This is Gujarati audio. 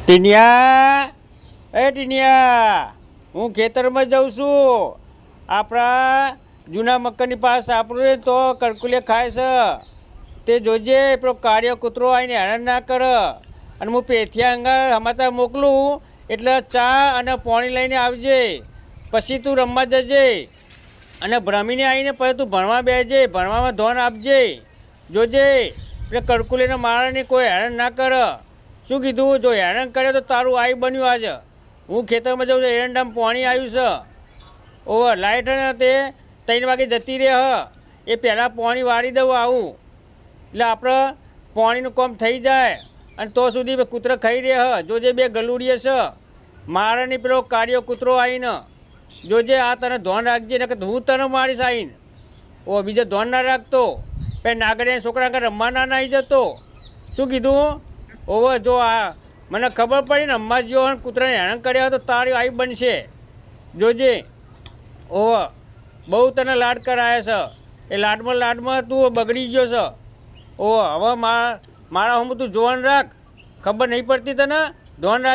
ટીનિયા, એ ટીનિયા, હું ખેતરમાં જાઉં છું. આપણા જૂના મકાનની પાસે આપણું તો કડકુલે ખાય છે. તે જોજે પેલો કાર્ય કૂતરો આવીને હેરાન ના કરે. અને હું પેથિયા અંગા હમાતા મોકલું એટલે ચા અને પાણી લઈને આવજે. પછી તું રમવા જજે અને ભ્રમીને આવીને પછી તું ભણવા બેસજે. ભણવામાં ધ્યાન આપજે. જોજે એટલે કડકુલીને મારાને કોઈ હેરાન ના કરે. શું કીધું? જો હેરાન કરે તો તારું આઈ બન્યું આજે. હું ખેતરમાં જાઉં છું, એરંડામાં પાણી આવ્યું છે. ઓવર લાઇટ ને તે 3 વાગે જતી રહે હ. એ પહેલાં પાણી વાળી દઉં આવું એટલે આપણે પાણીનું કામ થઈ જાય. અને તો સુધી કૂતરા ખાઈ રહ્યા હ. જોજે 2 ગલુડીએ છે મારે નહીં પેલો કાર્યો કૂતરો આવીને. જોજે આ તને ધ્યાન રાખજે ને કે હું તને મારીશ આવીને. ઓ બીજે ધ્યાન ના રાખતો. પછી નાગરિયા છોકરા આગળ રમવા ના આવી જતો. શું કીધું? ઓવે જો આ મને ખબર પડી ને અમ્મા જો કૂતરાને હેરાન કર્યા તો તારી આવી બનશે. જોજે. ઓવે બહુ તને લાડ કરાયા છે. એ લાડમાં તું બગડી ગયો છે. ઓવે હવે મારા હમ તું જોવાનું રાખ. ખબર નહીં પડતી તને? ધ્યાન રાખ.